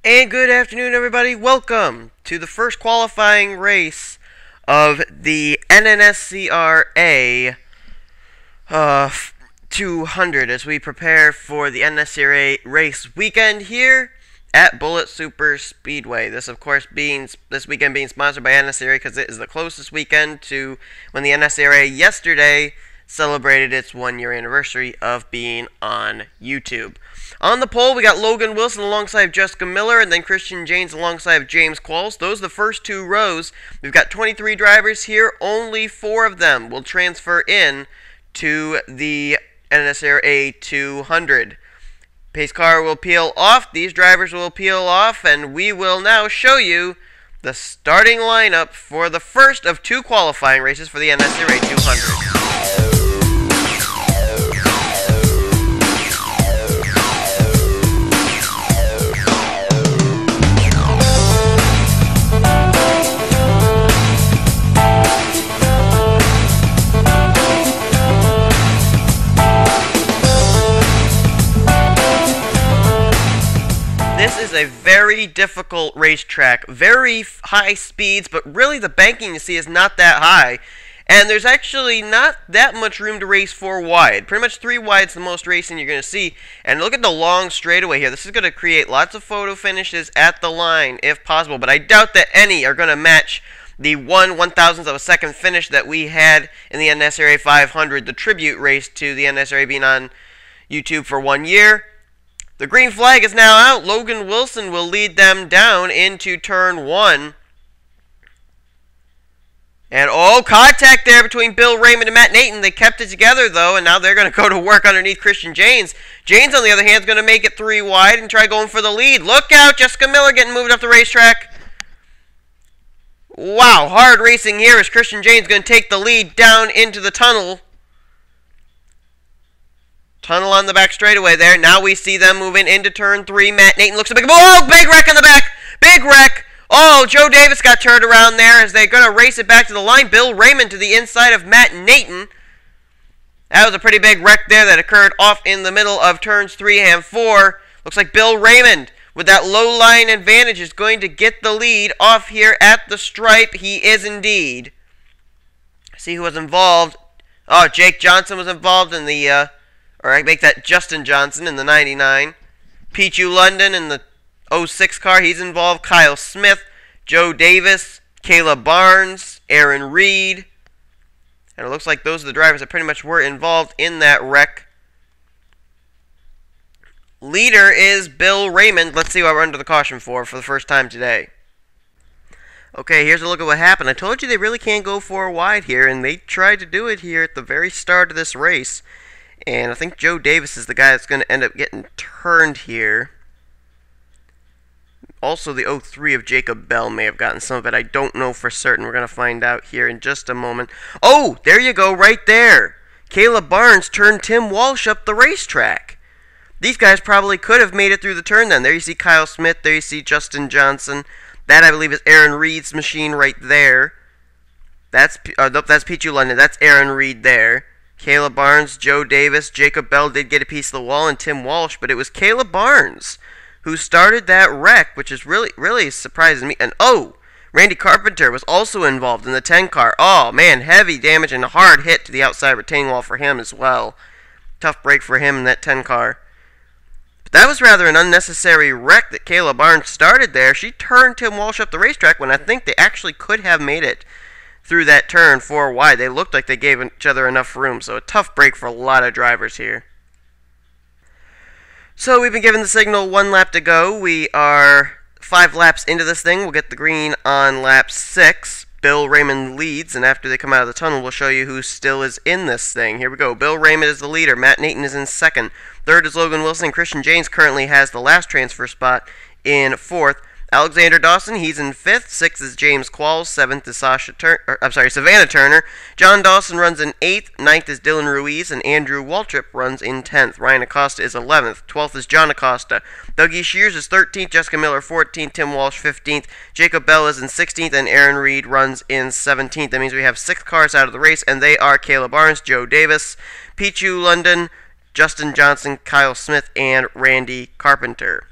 And good afternoon, everybody. Welcome to the first qualifying race of the NNSCRA 200 as we prepare for the NNSCRA race weekend here at Bullitt Super Speedway. This, of course, this weekend being sponsored by NNSCRA because it is the closest weekend to when the NNSCRA yesterday celebrated its 1-year anniversary of being on YouTube. On the pole, we got Logan Wilson alongside Jessica Miller, and then Christian James alongside James Qualls. Those are the first two rows. We've got 23 drivers here. Only 4 of them will transfer in to the NNSCRA 200. Pace car will peel off. These drivers will peel off, and we will now show you the starting lineup for the first of 2 qualifying races for the NNSCRA 200. This is a very difficult racetrack, very high speeds, but really the banking you see is not that high. And there's actually not that much room to race 4 wide. Pretty much 3 wide is the most racing you're going to see. And look at the long straightaway here. This is going to create lots of photo finishes at the line if possible, but I doubt that any are going to match the 1/1000th of a second finish that we had in the NNSCRA 500, the tribute race to the NNSCRA being on YouTube for 1 year. The green flag is now out. Logan Wilson will lead them down into turn 1. And contact there between Bill Raymond and Matt Nathan. They kept it together though, and now they're going to go to work underneath Christian James. James, on the other hand, is going to make it 3 wide and try going for the lead. Look out, Jessica Miller getting moved up the racetrack. Wow, hard racing here as Christian James going to take the lead down into the tunnel. Tunnel on the back straightaway there. Now we see them moving into turn 3. Matt Nathan looks a big... Oh, big wreck in the back. Big wreck. Oh, Joe Davis got turned around there as they're going to race it back to the line. Bill Raymond to the inside of Matt Nathan. That was a pretty big wreck there that occurred off in the middle of turns 3 and 4. Looks like Bill Raymond, with that low line advantage, is going to get the lead off here at the stripe. He is indeed. See who was involved. Oh, Jake Johnson was involved in the... Or I make that Justin Johnson in the 99. Pichu London in the 06 car. He's involved. Kyle Smith, Joe Davis, Kayla Barnes, Aaron Reed. And it looks like those are the drivers that pretty much were involved in that wreck. Leader is Bill Raymond. Let's see what we're under the caution for the first time today. Okay, here's a look at what happened. I told you they really can't go 4 wide here, and they tried to do it here at the very start of this race. And I think Joe Davis is the guy that's going to end up getting turned here. Also, the 03 of Jacob Bell may have gotten some of it. I don't know for certain. We're going to find out here in just a moment. Oh, there you go, right there. Kayla Barnes turned Tim Walsh up the racetrack. These guys probably could have made it through the turn then. There you see Kyle Smith. There you see Justin Johnson. That, I believe, is Aaron Reed's machine right there. That's Pichu London. That's Aaron Reed there. Kayla Barnes, Joe Davis, Jacob Bell did get a piece of the wall, and Tim Walsh, but it was Kayla Barnes who started that wreck, which is really surprising me. And Randy Carpenter was also involved in the 10 car. Oh man, heavy damage and a hard hit to the outside retaining wall for him as well. Tough break for him in that 10 car. But that was rather an unnecessary wreck that Kayla Barnes started there. She turned Tim Walsh up the racetrack when I think they actually could have made it through that turn 4 wide. They looked like they gave each other enough room, so a tough break for a lot of drivers here. So we've been given the signal 1 lap to go. We are 5 laps into this thing. We'll get the green on lap 6. Bill Raymond leads, and after they come out of the tunnel, we'll show you who still is in this thing. Here we go. Bill Raymond is the leader. Matt Nathan is in 2nd. 3rd is Logan Wilson. Christian James currently has the last transfer spot in 4th. Alexander Dawson, he's in 5th. 6th is James Qualls. 7th is Savannah Turner. John Dawson runs in 8th. 9th is Dylan Ruiz, and Andrew Waltrip runs in 10th. Ryan Acosta is 11th. 12th is John Acosta. Dougie Shears is 13th. Jessica Miller 14th. Tim Walsh 15th. Jacob Bell is in 16th, and Aaron Reed runs in 17th. That means we have 6 cars out of the race, and they are Kayla Barnes, Joe Davis, Pichu London, Justin Johnson, Kyle Smith, and Randy Carpenter.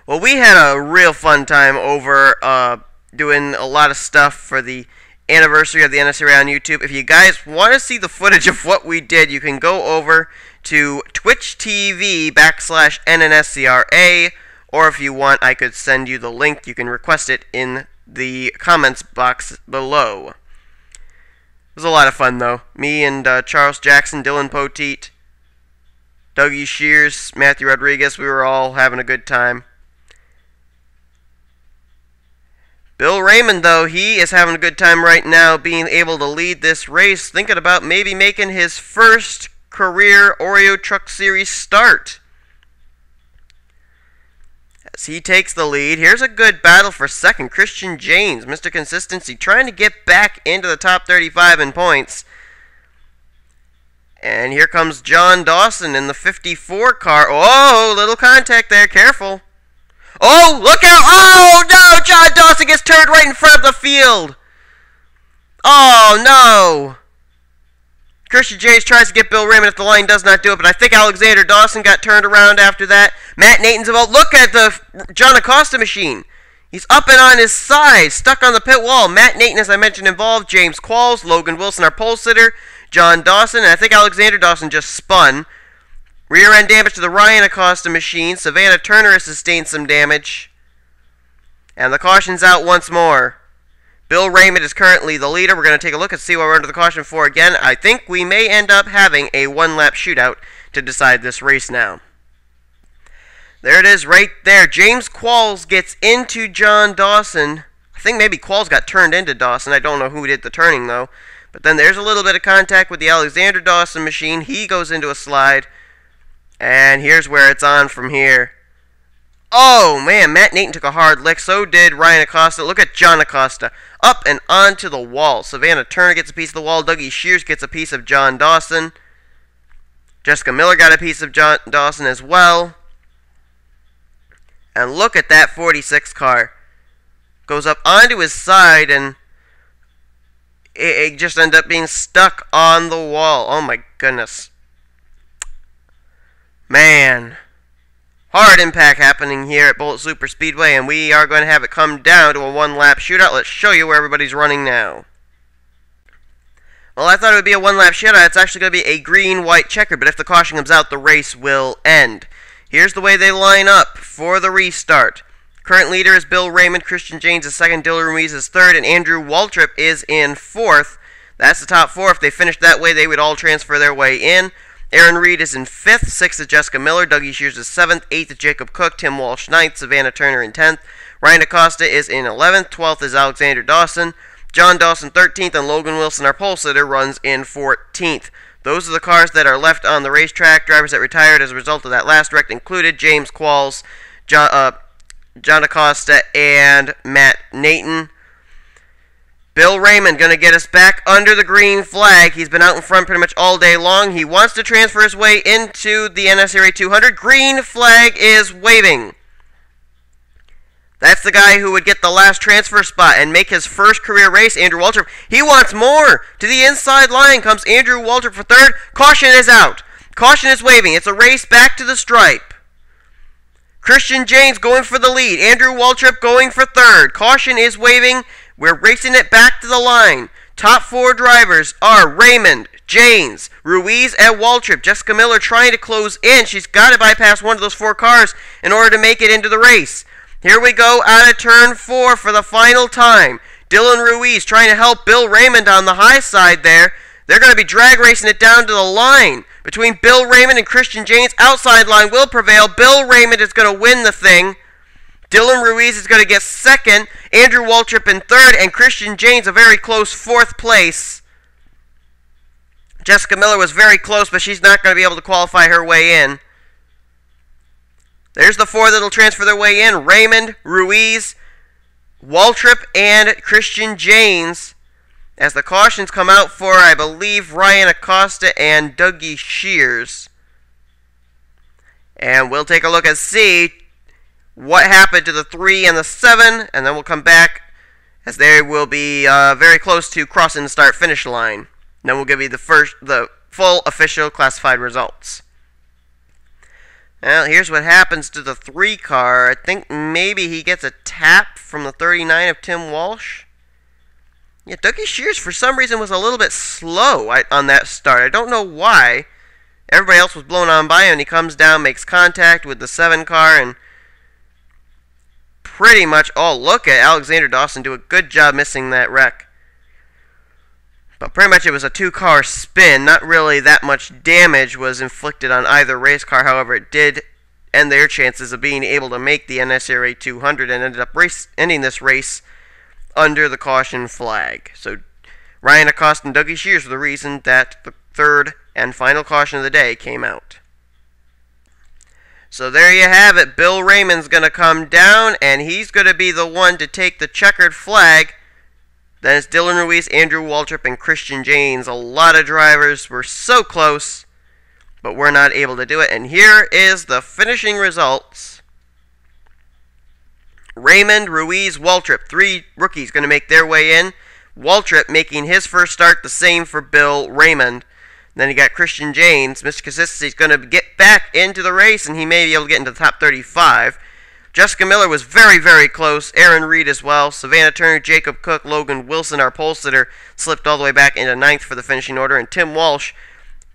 Well, we had a real fun time over doing a lot of stuff for the anniversary of the NNSCRA on YouTube. If you guys want to see the footage of what we did, you can go over to Twitch TV /NNSCRA, or if you want, I could send you the link. You can request it in the comments box below. It was a lot of fun, though. Me and Charles Jackson, Dylan Poteet, Dougie Shears, Matthew Rodriguez, we were all having a good time. Bill Raymond, though, he is having a good time right now being able to lead this race, thinking about maybe making his first career Oreo Truck Series start. As he takes the lead, here's a good battle for second. Christian James, Mr. Consistency, trying to get back into the top 35 in points. And here comes John Dawson in the 54 car. Oh, little contact there, careful. Oh, look out! Oh, no! John Dawson gets turned right in front of the field! Oh, no! Christian James tries to get Bill Raymond if the line does not do it, but I think Alexander Dawson got turned around after that. Matt Nathan's about, look at the John Acosta machine. He's up and on his side, stuck on the pit wall. Matt Nathan, as I mentioned, involved. James Qualls, Logan Wilson, our pole sitter. John Dawson, and I think Alexander Dawson just spun. Rear end damage to the Ryan Acosta machine. Savannah Turner has sustained some damage. And the caution's out once more. Bill Raymond is currently the leader. We're going to take a look and see what we're under the caution for again. I think we may end up having a one-lap shootout to decide this race now. There it is right there. James Qualls gets into John Dawson. I think maybe Qualls got turned into Dawson. I don't know who did the turning, though. But then there's a little bit of contact with the Alexander Dawson machine. He goes into a slide. And here's where it's on from here. Oh, man, Matt Nathan took a hard lick. So did Ryan Acosta. Look at John Acosta. Up and onto the wall. Savannah Turner gets a piece of the wall. Dougie Shears gets a piece of John Dawson. Jessica Miller got a piece of John Dawson as well. And look at that 46 car. Goes up onto his side, and it just ended up being stuck on the wall. Oh, my goodness. Man, hard impact happening here at Bullitt Super Speedway, and we are going to have it come down to a one-lap shootout. Let's show you where everybody's running now. Well, I thought it would be a one-lap shootout. It's actually going to be a green-white checker, but if the caution comes out, the race will end. Here's the way they line up for the restart. Current leader is Bill Raymond. Christian James is second. Dylan Ruiz is third, and Andrew Waltrip is in fourth. That's the top four. If they finished that way, they would all transfer their way in. Aaron Reed is in 5th, 6th is Jessica Miller, Dougie Shears is 7th, 8th is Jacob Cook, Tim Walsh 9th, Savannah Turner in 10th, Ryan Acosta is in 11th, 12th is Alexander Dawson, John Dawson 13th, and Logan Wilson, our pole sitter, runs in 14th. Those are the cars that are left on the racetrack. Drivers that retired as a result of that last wreck included James Qualls, John Acosta, and Matt Nathan. Bill Raymond going to get us back under the green flag. He's been out in front pretty much all day long. He wants to transfer his way into the NNSCRA 200. Green flag is waving. That's the guy who would get the last transfer spot and make his first career race, Andrew Waltrip. He wants more. To the inside line comes Andrew Waltrip for third. Caution is out. Caution is waving. It's a race back to the stripe. Christian James going for the lead. Andrew Waltrip going for third. Caution is waving. We're racing it back to the line. Top four drivers are Raymond, James, Ruiz, and Waltrip. Jessica Miller trying to close in. She's got to bypass one of those four cars in order to make it into the race. Here we go out of turn 4 for the final time. Dylan Ruiz trying to help Bill Raymond on the high side there. They're going to be drag racing it down to the line. Between Bill Raymond and Christian James, outside line will prevail. Bill Raymond is going to win the thing. Dylan Ruiz is going to get second, Andrew Waltrip in third, and Christian James a very close 4th place. Jessica Miller was very close, but she's not going to be able to qualify her way in. There's the 4 that'll transfer their way in. Raymond, Ruiz, Waltrip, and Christian James. As the cautions come out for, I believe, Ryan Acosta and Dougie Shears. And we'll take a look and see what happened to the 3 and the 7, and then we'll come back as they will be very close to crossing the start-finish line. And then we'll give you the full official classified results. Well, here's what happens to the 3 car. I think maybe he gets a tap from the 39 of Tim Walsh. Yeah, Dougie Shears, for some reason, was a little bit slow on that start. I don't know why. Everybody else was blown on by him, and he comes down, makes contact with the 7 car, and pretty much, oh, look at Alexander Dawson do a good job missing that wreck. But pretty much it was a 2-car spin. Not really that much damage was inflicted on either race car. However, it did end their chances of being able to make the NSCRA 200 and ended up ending this race under the caution flag. So Ryan Acosta and Dougie Shears were the reason that the 3rd and final caution of the day came out. So there you have it. Bill Raymond's going to come down, and he's going to be the one to take the checkered flag. Then it's Dylan Ruiz, Andrew Waltrip, and Christian Janes. A lot of drivers were so close, but were not able to do it. And here is the finishing results. Raymond, Ruiz, Waltrip, 3 rookies going to make their way in. Waltrip making his first start, the same for Bill Raymond. Then you got Christian Janes. Mr. Consistency is going to get back into the race, and he may be able to get into the top 35. Jessica Miller was very, very close. Aaron Reed as well. Savannah Turner, Jacob Cook, Logan Wilson, our pole sitter, slipped all the way back into 9th for the finishing order. And Tim Walsh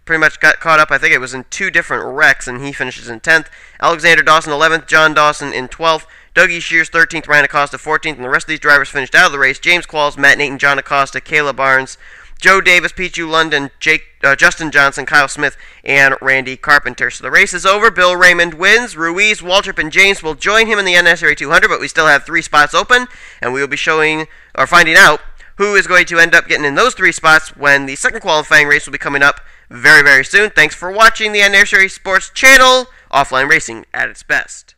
pretty much got caught up. I think it was in 2 different wrecks, and he finishes in 10th. Alexander Dawson 11th. John Dawson in 12th. Dougie Shears 13th. Ryan Acosta 14th. And the rest of these drivers finished out of the race. James Qualls, Matt Nathan, John Acosta, Kayla Barnes, Joe Davis, Pichu London, Justin Johnson, Kyle Smith, and Randy Carpenter. So the race is over. Bill Raymond wins. Ruiz, Waltrip, and James will join him in the NSCRA 200, but we still have 3 spots open, and we will be finding out who is going to end up getting in those 3 spots when the second qualifying race will be coming up very, very soon. Thanks for watching the NNSCRA Sports Channel, offline racing at its best.